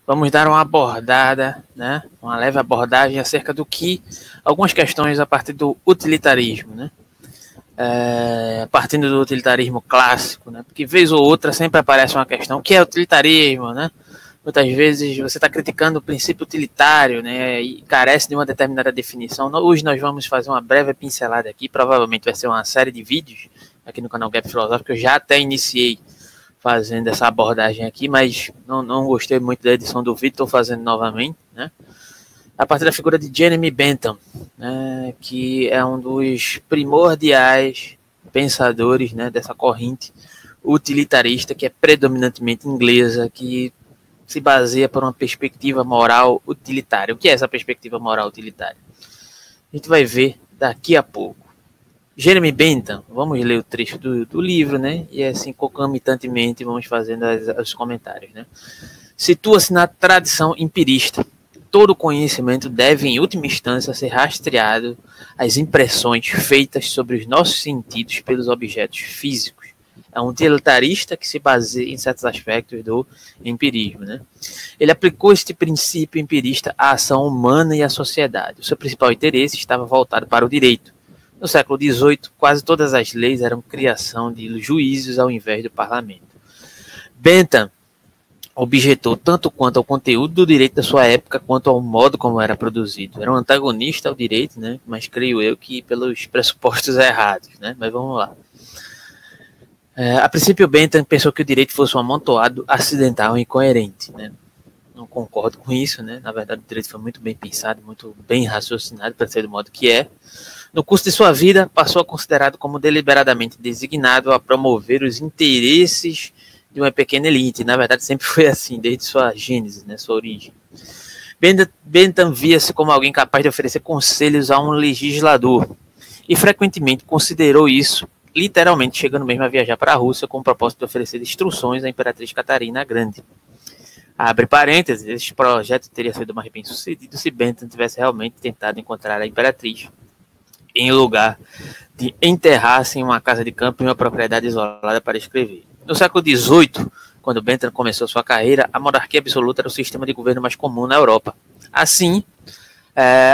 vamos dar uma abordada, né, uma leve abordagem acerca do que algumas questões a partir do utilitarismo, né, partindo do utilitarismo clássico, né, porque vez ou outra sempre aparece uma questão, o que é utilitarismo, né? Muitas vezes você está criticando o princípio utilitário, né, e carece de uma determinada definição. Hoje nós vamos fazer uma breve pincelada aqui, provavelmente vai ser uma série de vídeos aqui no canal Gap Filosófico, eu já até iniciei fazendo essa abordagem aqui, mas não gostei muito da edição do vídeo, estou fazendo novamente, né, a partir da figura de Jeremy Bentham, né, que é um dos primordiais pensadores, né, dessa corrente utilitarista que é predominantemente inglesa, que se baseia por uma perspectiva moral utilitária. O que é essa perspectiva moral utilitária? A gente vai ver daqui a pouco. Jeremy Bentham, vamos ler o trecho do livro, né? E assim, concomitantemente, vamos fazendo os comentários, né? Situa-se na tradição empirista. Todo conhecimento deve, em última instância, ser rastreado às impressões feitas sobre os nossos sentidos pelos objetos físicos. É um utilitarista que se baseia em certos aspectos do empirismo, né? Ele aplicou este princípio empirista à ação humana e à sociedade. O seu principal interesse estava voltado para o direito. No século XVIII, quase todas as leis eram criação de juízes ao invés do parlamento. Bentham objetou tanto quanto ao conteúdo do direito da sua época, quanto ao modo como era produzido. Era um antagonista ao direito, né? Mas creio eu que pelos pressupostos errados, né? Mas vamos lá. A princípio, Bentham pensou que o direito fosse um amontoado acidental e incoerente, né? Não concordo com isso, né? Na verdade, o direito foi muito bem pensado, muito bem raciocinado para ser do modo que é. No curso de sua vida, passou a considerado como deliberadamente designado a promover os interesses de uma pequena elite. Na verdade, sempre foi assim, desde sua gênese, né? Sua origem. Bentham via-se como alguém capaz de oferecer conselhos a um legislador e frequentemente considerou isso literalmente chegando mesmo a viajar para a Rússia com o propósito de oferecer instruções à Imperatriz Catarina a Grande. Abre parênteses, este projeto teria sido mais bem sucedido se Bentham tivesse realmente tentado encontrar a Imperatriz, em lugar de enterrar-se em uma casa de campo em uma propriedade isolada para escrever. No século XVIII, quando Bentham começou sua carreira, a monarquia absoluta era o sistema de governo mais comum na Europa. Assim,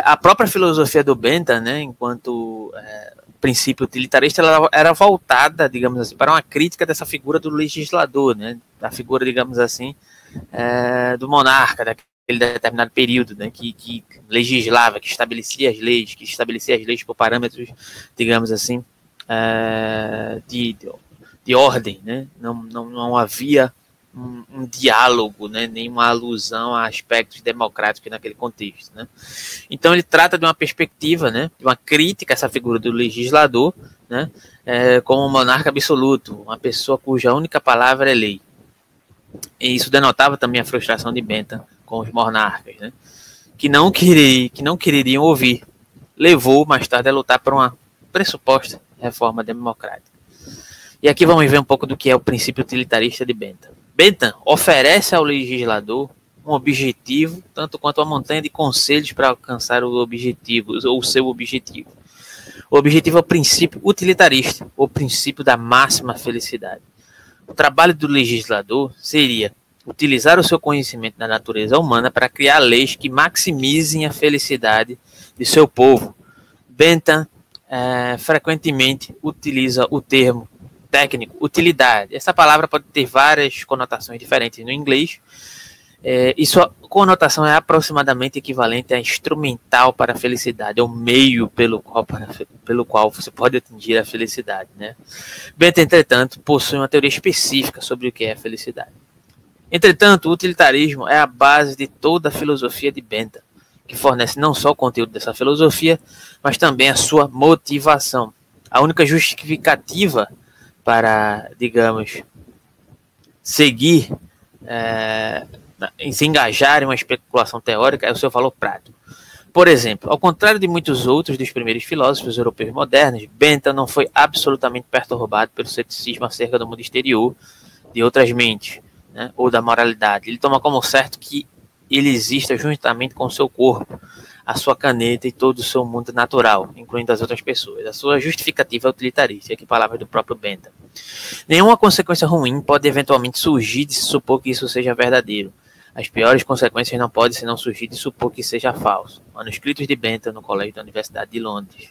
a própria filosofia do Bentham, né, enquanto princípio utilitarista, ela era voltada, digamos assim, para uma crítica dessa figura do legislador, né, da figura, digamos assim, do monarca, daquele determinado período, né, que legislava, que estabelecia as leis por parâmetros, digamos assim, de ordem, né, não havia um diálogo, né, nenhuma alusão a aspectos democráticos naquele contexto, né. Então ele trata de uma perspectiva, né, de uma crítica a essa figura do legislador, né, como um monarca absoluto, uma pessoa cuja única palavra é lei. E isso denotava também a frustração de Bentham com os monarcas, né, que não quereriam ouvir. Levou mais tarde a lutar por uma pressuposta reforma democrática. E aqui vamos ver um pouco do que é o princípio utilitarista de Bentham. Bentham oferece ao legislador um objetivo, tanto quanto uma montanha de conselhos para alcançar o objetivo, ou o seu objetivo. O objetivo é o princípio utilitarista, o princípio da máxima felicidade. O trabalho do legislador seria utilizar o seu conhecimento da natureza humana para criar leis que maximizem a felicidade de seu povo. Bentham frequentemente utiliza o termo técnico, utilidade. Essa palavra pode ter várias conotações diferentes no inglês, e sua conotação é aproximadamente equivalente a instrumental para a felicidade, ou meio pelo qual você pode atingir a felicidade, né? Bentham, entretanto, possui uma teoria específica sobre o que é a felicidade. Entretanto, o utilitarismo é a base de toda a filosofia de Bentham, que fornece não só o conteúdo dessa filosofia, mas também a sua motivação. A única justificativa para, digamos, seguir, se engajar em uma especulação teórica é o seu valor prático. Por exemplo, ao contrário de muitos outros dos primeiros filósofos europeus modernos, Bentham não foi absolutamente perturbado pelo ceticismo acerca do mundo exterior de outras mentes, né, ou da moralidade. Ele toma como certo que ele exista juntamente com o seu corpo, a sua caneta e todo o seu mundo natural, incluindo as outras pessoas. A sua justificativa é utilitarista, aqui palavras do próprio Bentham. Nenhuma consequência ruim pode eventualmente surgir de se supor que isso seja verdadeiro. As piores consequências não podem senão surgir de supor que seja falso. Manuscritos de Bentham no Colégio da Universidade de Londres.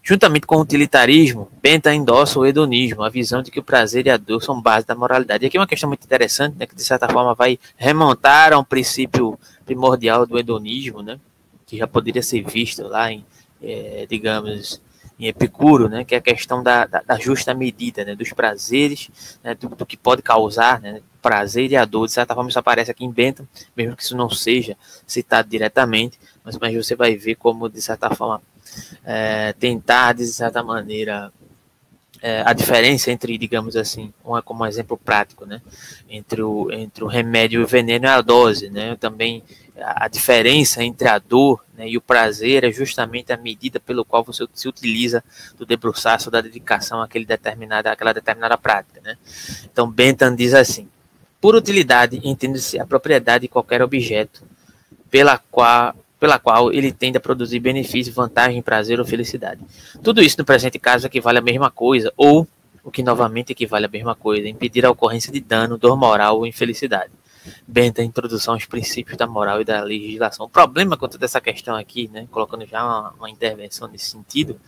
Juntamente com o utilitarismo, Bentham endossa o hedonismo, a visão de que o prazer e a dor são base da moralidade. E aqui é uma questão muito interessante, né, que de certa forma vai remontar a um princípio primordial do hedonismo, né, que já poderia ser visto lá em, digamos, em Epicuro, né, que é a questão da justa medida, né, dos prazeres, né, do que pode causar, né, prazer e a dor. De certa forma isso aparece aqui em Bentham, mesmo que isso não seja citado diretamente, mas você vai ver como, de certa forma, tentar, de certa maneira, a diferença entre, digamos assim, como um exemplo prático, né, entre o remédio e o veneno é a dose, né, também a diferença entre a dor, né, e o prazer é justamente a medida pelo qual você se utiliza do debruçar-se ou da dedicação àquela determinada prática, né. Então Bentham diz assim: por utilidade entende-se a propriedade de qualquer objeto pela qual ele tende a produzir benefício, vantagem, prazer ou felicidade. Tudo isso no presente caso equivale à mesma coisa, ou, o que novamente equivale à mesma coisa, impedir a ocorrência de dano, dor moral ou infelicidade. Bentham, introdução aos princípios da moral e da legislação. O problema com toda essa questão aqui, né, colocando já uma intervenção nesse sentido,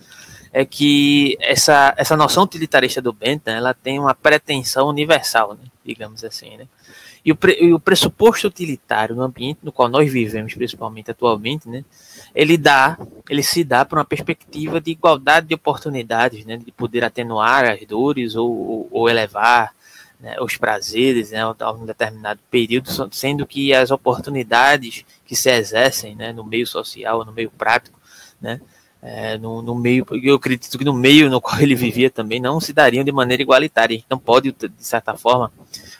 é que essa noção utilitarista do Bentham, ela tem uma pretensão universal, né, digamos assim, né? E o pressuposto utilitário no ambiente no qual nós vivemos, principalmente atualmente, né, ele se dá para uma perspectiva de igualdade de oportunidades, né, de poder atenuar as dores ou elevar, né, os prazeres, né, a um determinado período, sendo que as oportunidades que se exercem, né, no meio social, no meio prático, né, no meio, eu acredito que no meio no qual ele vivia também não se dariam de maneira igualitária. Então pode, de certa forma,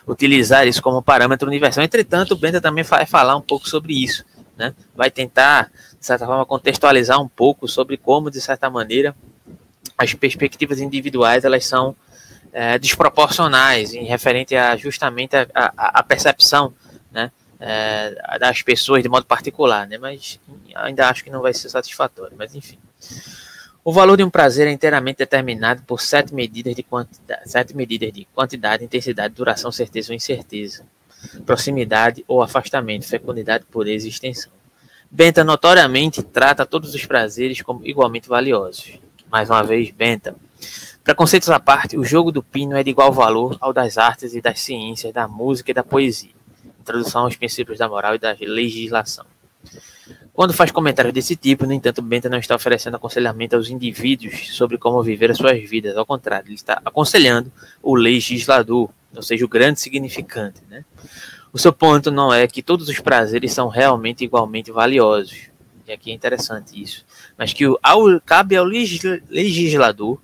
utilizar isso como parâmetro universal. Entretanto, o Bentham também vai falar um pouco sobre isso, né? Vai tentar, de certa forma, contextualizar um pouco sobre como, de certa maneira, as perspectivas individuais elas são desproporcionais em referente a justamente a percepção, né, das pessoas de modo particular, né? Mas ainda acho que não vai ser satisfatório, mas enfim. O valor de um prazer é inteiramente determinado por 7 medidas de quantidade, intensidade, duração, certeza ou incerteza, proximidade ou afastamento, fecundidade, pureza e extensão. Bentham notoriamente trata todos os prazeres como igualmente valiosos. Mais uma vez, Bentham. Preconceitos à parte, o jogo do pino é de igual valor ao das artes e das ciências, da música e da poesia. Introdução aos princípios da moral e da legislação. Quando faz comentários desse tipo, no entanto, Bentham não está oferecendo aconselhamento aos indivíduos sobre como viver as suas vidas. Ao contrário, ele está aconselhando o legislador, ou seja, o grande significante, né? O seu ponto não é que todos os prazeres são realmente igualmente valiosos, e aqui é interessante isso, mas que cabe ao legislador,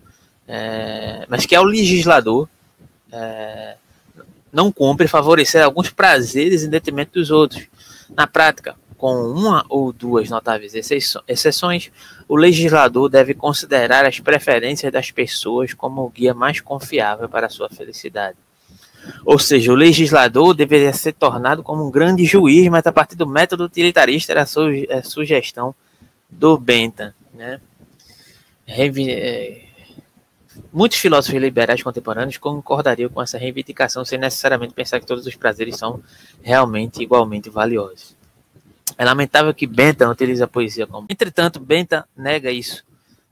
não cumpre favorecer alguns prazeres em detrimento dos outros. Na prática, com uma ou duas notáveis exceções, o legislador deve considerar as preferências das pessoas como o guia mais confiável para a sua felicidade. Ou seja, o legislador deveria ser tornado como um grande juiz, mas a partir do método utilitarista era a sugestão do Bentham, né? Muitos filósofos liberais contemporâneos concordariam com essa reivindicação sem necessariamente pensar que todos os prazeres são realmente igualmente valiosos. É lamentável que Bentham utilize a poesia como... Entretanto, Bentham nega isso,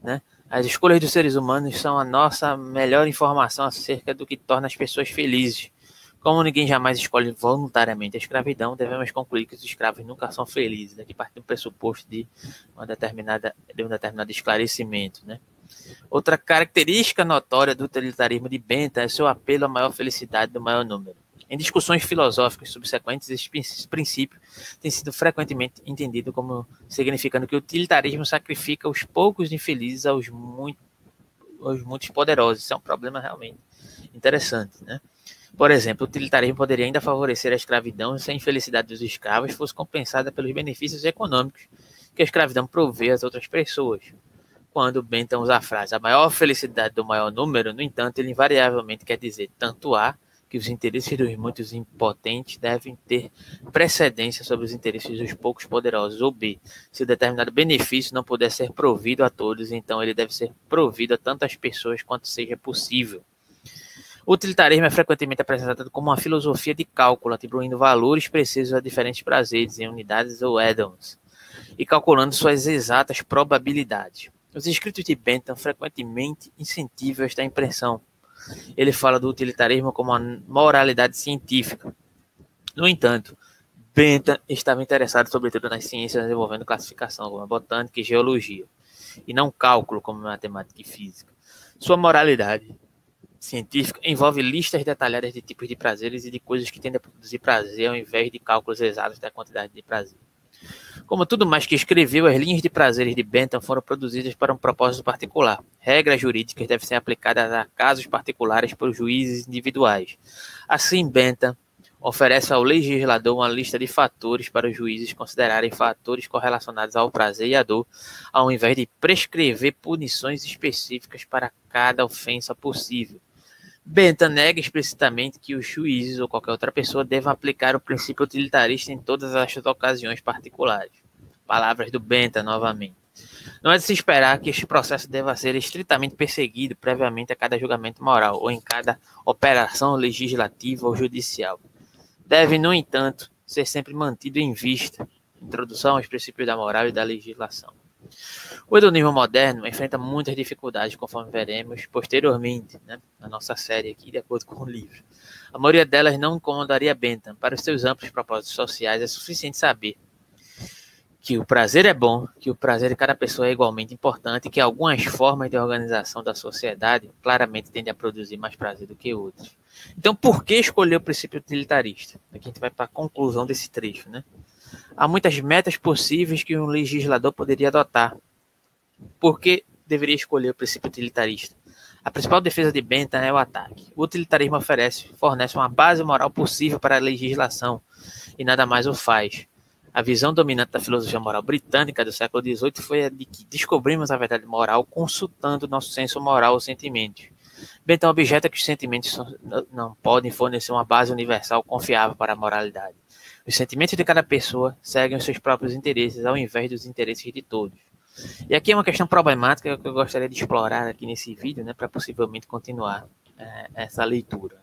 né? As escolhas dos seres humanos são a nossa melhor informação acerca do que torna as pessoas felizes. Como ninguém jamais escolhe voluntariamente a escravidão, devemos concluir que os escravos nunca são felizes. Aqui parte do pressuposto de um determinado esclarecimento, né? Outra característica notória do utilitarismo de Bentham é seu apelo à maior felicidade do maior número. Em discussões filosóficas subsequentes, esse princípio tem sido frequentemente entendido como significando que o utilitarismo sacrifica os poucos infelizes aos muitos poderosos. Isso é um problema realmente interessante, né? Por exemplo, o utilitarismo poderia ainda favorecer a escravidão se a infelicidade dos escravos fosse compensada pelos benefícios econômicos que a escravidão provê às outras pessoas. Quando Bentham usa a frase a maior felicidade do maior número, no entanto, ele invariavelmente quer dizer tanto A, que os interesses dos muitos impotentes devem ter precedência sobre os interesses dos poucos poderosos, ou B, se o determinado benefício não puder ser provido a todos, então ele deve ser provido a tantas pessoas quanto seja possível. O utilitarismo é frequentemente apresentado como uma filosofia de cálculo, atribuindo valores precisos a diferentes prazeres em unidades ou addons, e calculando suas exatas probabilidades. Os escritos de Bentham frequentemente incentivam esta impressão. Ele fala do utilitarismo como uma moralidade científica. No entanto, Bentham estava interessado sobretudo nas ciências envolvendo classificação, como a botânica e geologia, e não cálculo, como matemática e física. Sua moralidade científica envolve listas detalhadas de tipos de prazeres e de coisas que tendem a produzir prazer, ao invés de cálculos exatos da quantidade de prazer. Como tudo mais que escreveu, as linhas de prazeres de Bentham foram produzidas para um propósito particular. Regras jurídicas devem ser aplicadas a casos particulares por juízes individuais. Assim, Bentham oferece ao legislador uma lista de fatores para os juízes considerarem fatores correlacionados ao prazer e à dor, ao invés de prescrever punições específicas para cada ofensa possível. Bentham nega explicitamente que os juízes ou qualquer outra pessoa devam aplicar o princípio utilitarista em todas as ocasiões particulares. Palavras do Bentham novamente. Não é de se esperar que este processo deva ser estritamente perseguido previamente a cada julgamento moral ou em cada operação legislativa ou judicial. Deve, no entanto, ser sempre mantido em vista. Introdução aos princípios da moral e da legislação. O hedonismo moderno enfrenta muitas dificuldades, conforme veremos posteriormente, na nossa série aqui, de acordo com o livro. A maioria delas não incomodaria Bentham. Para os seus amplos propósitos sociais, é suficiente saber que o prazer é bom, que o prazer de cada pessoa é igualmente importante e que algumas formas de organização da sociedade claramente tendem a produzir mais prazer do que outras. Então, por que escolher o princípio utilitarista? Aqui a gente vai para a conclusão desse trecho, Há muitas metas possíveis que um legislador poderia adotar. Por que deveria escolher o princípio utilitarista? A principal defesa de Bentham é o ataque. O utilitarismo fornece uma base moral possível para a legislação e nada mais o faz. A visão dominante da filosofia moral britânica do século XVIII foi a de que descobrimos a verdade moral consultando nosso senso moral ou sentimentos. Bentham objeta que os sentimentos não podem fornecer uma base universal confiável para a moralidade. Os sentimentos de cada pessoa seguem os seus próprios interesses ao invés dos interesses de todos. E aqui é uma questão problemática que eu gostaria de explorar aqui nesse vídeo, para possivelmente continuar essa leitura.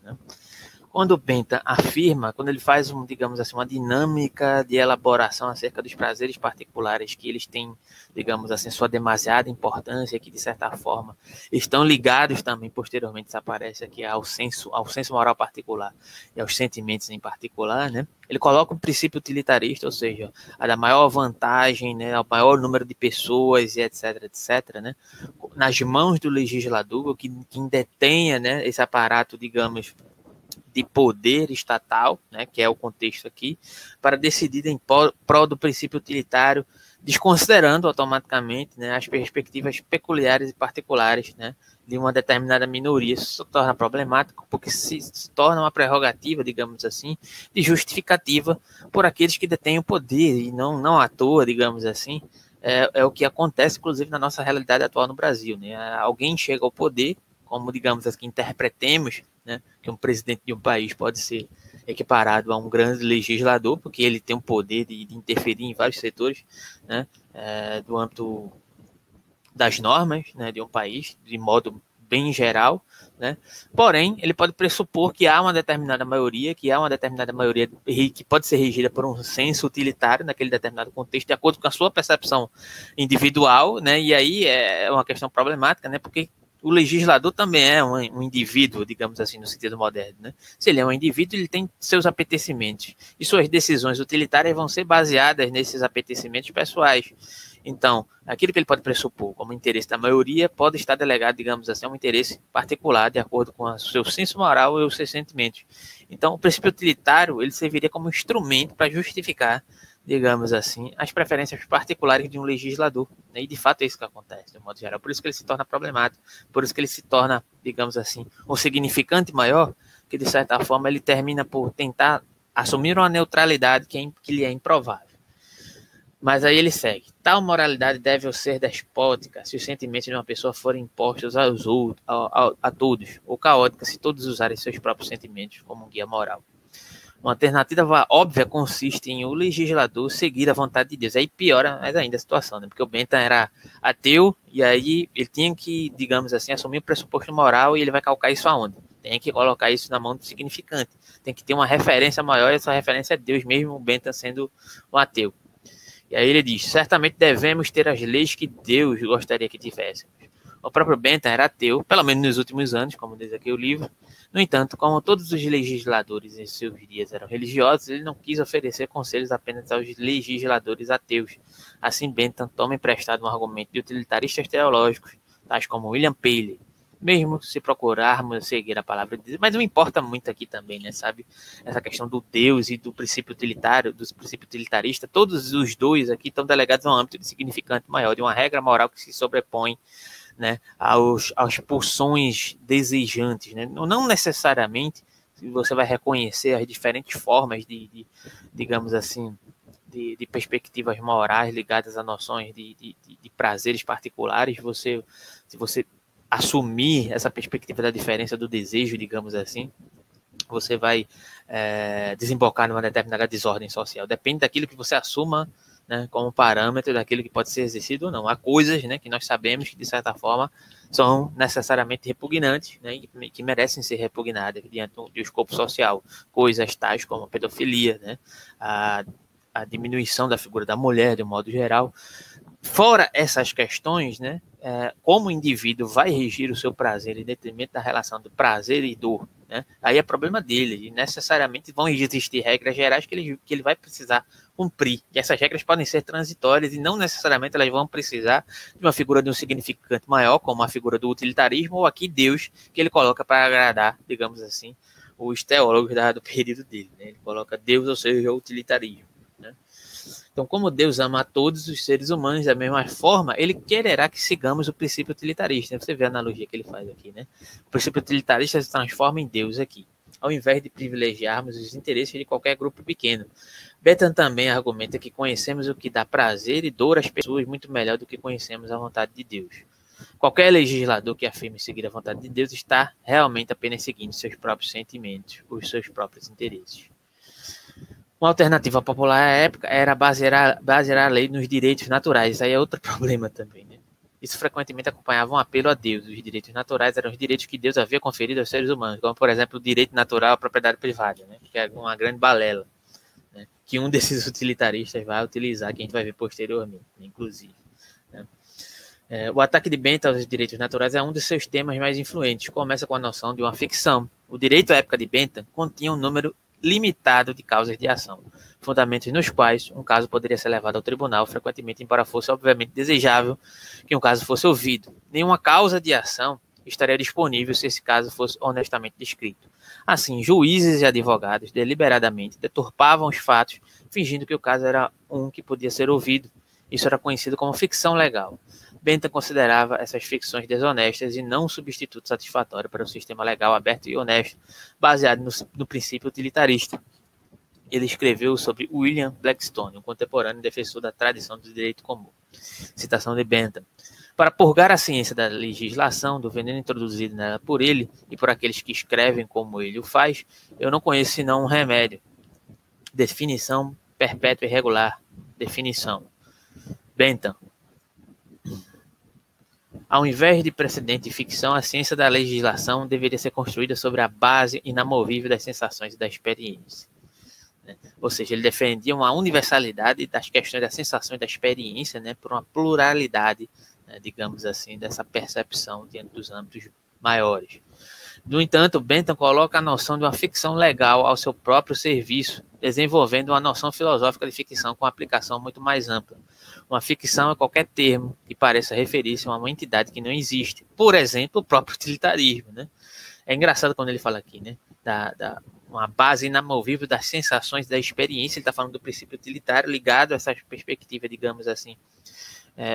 Quando Bentham afirma, quando ele faz, digamos assim, uma dinâmica de elaboração acerca dos prazeres particulares, que eles têm, digamos assim, sua demasiada importância, que de certa forma estão ligados também, posteriormente isso aparece aqui, ao senso moral particular e aos sentimentos em particular, Ele coloca um princípio utilitarista, ou seja, a da maior vantagem, ao maior número de pessoas, e etc, etc, nas mãos do legislador, que detenha, esse aparato, digamos, de poder estatal, que é o contexto aqui, para decidir em prol do princípio utilitário, desconsiderando automaticamente as perspectivas peculiares e particulares de uma determinada minoria. Isso se torna problemático porque se torna uma prerrogativa, digamos assim, de justificativa por aqueles que detêm o poder, e não à toa, digamos assim, é o que acontece, inclusive, na nossa realidade atual no Brasil. Alguém chega ao poder, como, digamos assim, interpretemos, que um presidente de um país pode ser equiparado a um grande legislador, porque ele tem o poder de interferir em vários setores, do âmbito das normas, de um país, de modo bem geral, Porém, ele pode pressupor que há uma determinada maioria, que pode ser regida por um senso utilitário naquele determinado contexto, de acordo com a sua percepção individual, e aí é uma questão problemática, porque o legislador também é um indivíduo, digamos assim, no sentido moderno. Se ele é um indivíduo, ele tem seus apetecimentos. E suas decisões utilitárias vão ser baseadas nesses apetecimentos pessoais. Então, aquilo que ele pode pressupor como interesse da maioria pode estar delegado, digamos assim, a um interesse particular, de acordo com o seu senso moral e os seus sentimentos. Então, o princípio utilitário, ele serviria como instrumento para justificar, digamos assim, as preferências particulares de um legislador. E, de fato, é isso que acontece, de modo geral. Por isso que ele se torna problemático, por isso que ele se torna, digamos assim, um significante maior, que, de certa forma, ele termina por tentar assumir uma neutralidade que lhe é improvável. Mas aí ele segue. Tal moralidade deve ser despótica se os sentimentos de uma pessoa forem impostos a todos, ou caótica se todos usarem seus próprios sentimentos como um guia moral. Uma alternativa óbvia consiste em o legislador seguir a vontade de Deus. Aí piora mais ainda a situação, porque o Bentham era ateu e aí ele tinha que, digamos assim, assumir o pressuposto moral e ele vai calcar isso aonde? tem que colocar isso na mão do significante. Tem que ter uma referência maior, e essa referência é Deus mesmo, o Bentham sendo um ateu. E aí ele diz, certamente devemos ter as leis que Deus gostaria que tivéssemos. O próprio Bentham era ateu, pelo menos nos últimos anos, como diz aqui o livro. No entanto, como todos os legisladores em seus dias eram religiosos, ele não quis oferecer conselhos apenas aos legisladores ateus. Assim, Bentham toma emprestado um argumento de utilitaristas teológicos, tais como William Paley, mesmo se procurarmos seguir a palavra de Deus. Mas não importa muito aqui também, né, sabe? Essa questão do Deus e do princípio utilitário, do princípio utilitarista, todos os dois aqui estão delegados a um âmbito de significante maior, de uma regra moral que se sobrepõe, né, aos pulsões desejantes, né? Não necessariamente você vai reconhecer as diferentes formas digamos assim, de perspectivas morais ligadas a noções de prazeres particulares. Se você assumir essa perspectiva da diferença do desejo, digamos assim, você vai desembocar numa determinada desordem social. Depende daquilo que você assuma, né, como parâmetro daquilo que pode ser exercido ou não. Há coisas, né, que nós sabemos que, de certa forma, são necessariamente repugnantes, né, e que merecem ser repugnadas diante do escopo social. Coisas tais como a pedofilia, né, a diminuição da figura da mulher, de um modo geral. Fora essas questões, né, como o indivíduo vai regir o seu prazer em detrimento da relação do prazer e dor, né, aí é problema dele, e necessariamente vão existir regras gerais que ele vai precisar cumprir, e essas regras podem ser transitórias e não necessariamente elas vão precisar de uma figura de um significante maior, como a figura do utilitarismo, ou aqui Deus, que ele coloca para agradar, digamos assim, os teólogos do período dele, né, ele coloca Deus, ou seja, o utilitarismo. Então, como Deus ama a todos os seres humanos da mesma forma, ele quererá que sigamos o princípio utilitarista. Você vê a analogia que ele faz aqui, né? O princípio utilitarista se transforma em Deus aqui, ao invés de privilegiarmos os interesses de qualquer grupo pequeno. Bentham também argumenta que conhecemos o que dá prazer e dor às pessoas muito melhor do que conhecemos a vontade de Deus. Qualquer legislador que afirme seguir a vontade de Deus está realmente apenas seguindo seus próprios sentimentos, os seus próprios interesses. Uma alternativa popular à época era basear a lei nos direitos naturais. Isso aí é outro problema também, né? Isso frequentemente acompanhava um apelo a Deus. Os direitos naturais eram os direitos que Deus havia conferido aos seres humanos, como, por exemplo, o direito natural à propriedade privada, né? Que é uma grande balela, né? Que um desses utilitaristas vai utilizar, que a gente vai ver posteriormente, inclusive, né? O ataque de Bentham aos direitos naturais é um dos seus temas mais influentes. Começa com a noção de uma ficção. O direito à época de Bentham continha um número limitado de causas de ação, fundamentos nos quais um caso poderia ser levado ao tribunal, frequentemente, embora fosse obviamente desejável que um caso fosse ouvido. Nenhuma causa de ação estaria disponível se esse caso fosse honestamente descrito. Assim, juízes e advogados deliberadamente deturpavam os fatos, fingindo que o caso era um que podia ser ouvido. Isso era conhecido como ficção legal. Bentham considerava essas ficções desonestas e não um substituto satisfatório para um sistema legal aberto e honesto, baseado no princípio utilitarista. Ele escreveu sobre William Blackstone, um contemporâneo defensor da tradição do direito comum. Citação de Bentham. Para purgar a ciência da legislação, do veneno introduzido nela por ele e por aqueles que escrevem como ele o faz, eu não conheço senão um remédio. Definição perpétua e regular. Definição. Bentham. Ao invés de precedente e ficção, a ciência da legislação deveria ser construída sobre a base inamovível das sensações e da experiência. Ou seja, ele defendia uma universalidade das questões da sensação e da experiência, né, por uma pluralidade, né, digamos assim, dessa percepção diante dos âmbitos maiores. No entanto, Bentham coloca a noção de uma ficção legal ao seu próprio serviço, desenvolvendo uma noção filosófica de ficção com aplicação muito mais ampla. Uma ficção é qualquer termo que pareça referir-se a uma entidade que não existe. Por exemplo, o próprio utilitarismo, né? É engraçado quando ele fala aqui, né? Uma base inamovível das sensações da experiência. Ele está falando do princípio utilitário ligado a essa perspectiva, digamos assim,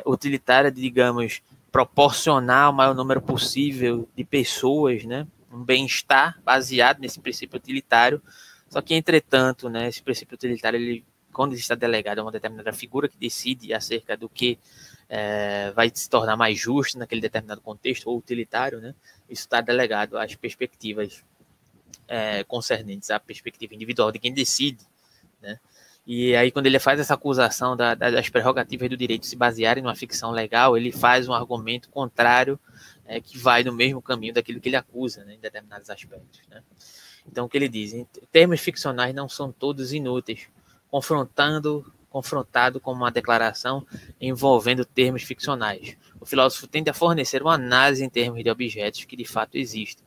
utilitária, digamos, proporcionar o maior número possível de pessoas, né? Um bem-estar baseado nesse princípio utilitário. Só que, entretanto, né, esse princípio utilitário, ele, quando ele está delegado a uma determinada figura que decide acerca do que vai se tornar mais justo naquele determinado contexto, ou utilitário, né, isso está delegado às perspectivas concernentes à perspectiva individual de quem decide, né, E aí, quando ele faz essa acusação das prerrogativas do direito se basearem numa ficção legal, ele faz um argumento contrário que vai no mesmo caminho daquilo que ele acusa, né, em determinados aspectos. Né? Então, o que ele diz? Termos ficcionais não são todos inúteis, confrontado com uma declaração envolvendo termos ficcionais. O filósofo tende a fornecer uma análise em termos de objetos que de fato existem.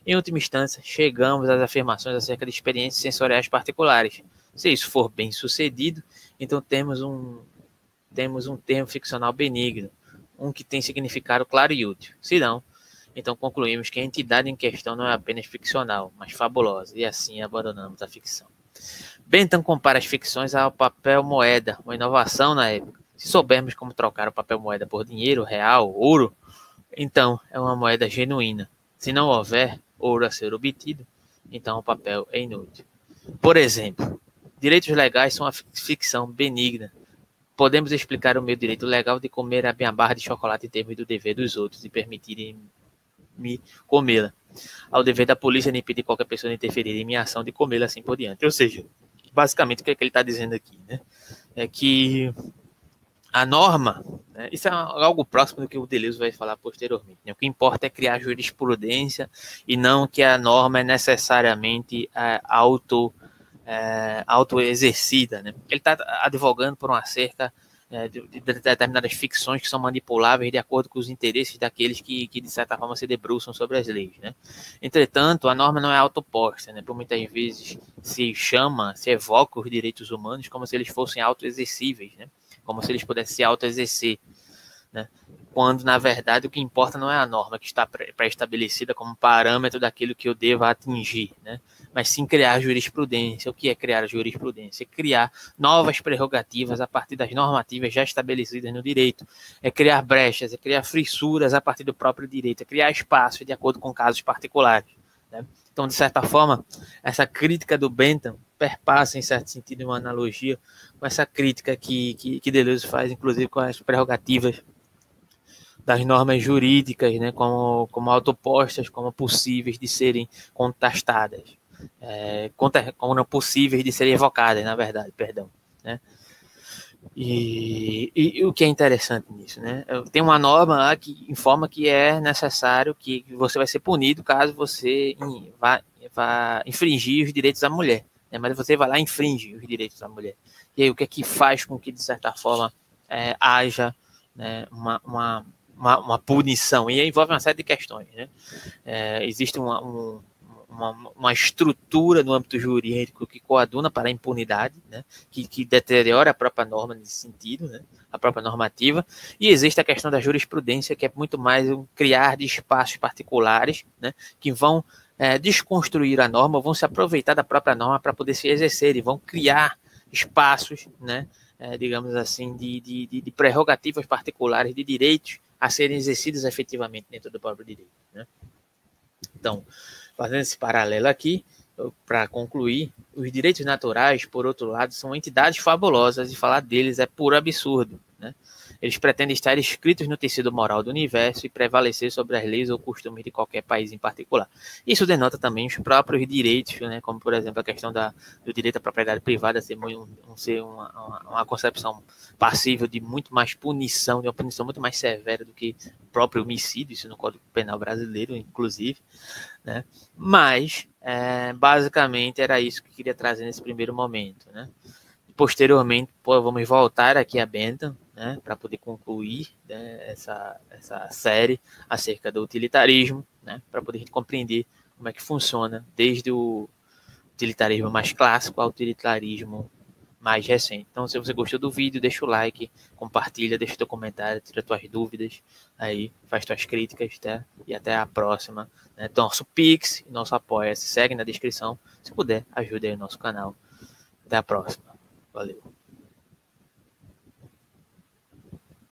Em última instância, chegamos às afirmações acerca de experiências sensoriais particulares. Se isso for bem sucedido, então temos um termo ficcional benigno, um que tem significado claro e útil. Se não, então concluímos que a entidade em questão não é apenas ficcional, mas fabulosa, e assim abandonamos a ficção. Bentham compara as ficções ao papel moeda, uma inovação na época. Se soubermos como trocar o papel moeda por dinheiro, real, ouro, então é uma moeda genuína. Se não houver ouro a ser obtido, então o papel é inútil. Por exemplo, direitos legais são uma ficção benigna. Podemos explicar o meu direito legal de comer a minha barra de chocolate em termos do dever dos outros e permitirem-me comê-la. Ao dever da polícia de impedir qualquer pessoa de interferir em minha ação de comê-la assim por diante. Ou seja, basicamente o que ele está dizendo aqui, né? É que a norma, né, isso é algo próximo do que o Deleuze vai falar posteriormente. Né? O que importa é criar jurisprudência e não que a norma é necessariamente auto-exercida. Né? Ele está advogando por uma cerca de determinadas ficções que são manipuláveis de acordo com os interesses daqueles que de certa forma se debruçam sobre as leis. Né? Entretanto, a norma não é autoposta, né? Por muitas vezes se evoca os direitos humanos como se eles fossem autoexercíveis, né? Como se eles pudessem se autoexercer, né? Quando, na verdade, o que importa não é a norma que está pré-estabelecida como parâmetro daquilo que eu devo atingir, né? Mas sim criar jurisprudência. O que é criar jurisprudência? É criar novas prerrogativas a partir das normativas já estabelecidas no direito. É criar brechas, é criar fissuras a partir do próprio direito, é criar espaço de acordo com casos particulares. Né? Então, de certa forma, essa crítica do Bentham perpassa, em certo sentido, uma analogia com essa crítica que Deleuze faz, inclusive com as prerrogativas das normas jurídicas, né, como autopostas, como possíveis de serem contestadas, como não possíveis de serem evocadas, na verdade, perdão. Né? E o que é interessante nisso, né? Tem uma norma lá que informa que é necessário que você vai ser punido caso você vá infringir os direitos da mulher. Né? Mas você vai lá e infringe os direitos da mulher. E aí o que é que faz com que, de certa forma, haja, né, uma punição? E aí envolve uma série de questões. Né? Existe uma estrutura no âmbito jurídico que coaduna para a impunidade, né, que deteriora a própria norma nesse sentido, né, a própria normativa, e existe a questão da jurisprudência, que é muito mais um criar de espaços particulares, né, que vão desconstruir a norma, vão se aproveitar da própria norma para poder se exercer, e vão criar espaços, né, digamos assim, de prerrogativas particulares, de direitos a serem exercidos efetivamente dentro do próprio direito. Né. Então, fazendo esse paralelo aqui, para concluir, os direitos naturais, por outro lado, são entidades fabulosas e falar deles é puro absurdo. Né? Eles pretendem estar escritos no tecido moral do universo e prevalecer sobre as leis ou costumes de qualquer país em particular. Isso denota também os próprios direitos, né? Como, por exemplo, a questão do direito à propriedade privada ser uma concepção passível de muito mais punição, de uma punição muito mais severa do que o próprio homicídio, isso no Código Penal brasileiro, inclusive. Né? Mas, basicamente, era isso que eu queria trazer nesse primeiro momento. Né? Posteriormente, vamos voltar aqui a Bentham, né, para poder concluir, né, essa série acerca do utilitarismo, né, para poder compreender como é que funciona desde o utilitarismo mais clássico ao utilitarismo mais recente. Então, se você gostou do vídeo, deixa o like, compartilha, deixa o teu comentário, tira tuas dúvidas, aí faz tuas críticas, tá? E até a próxima. Né? Nosso Pix, nosso Apoia-se, segue na descrição. Se puder, ajude aí o nosso canal. Até a próxima. Valeu.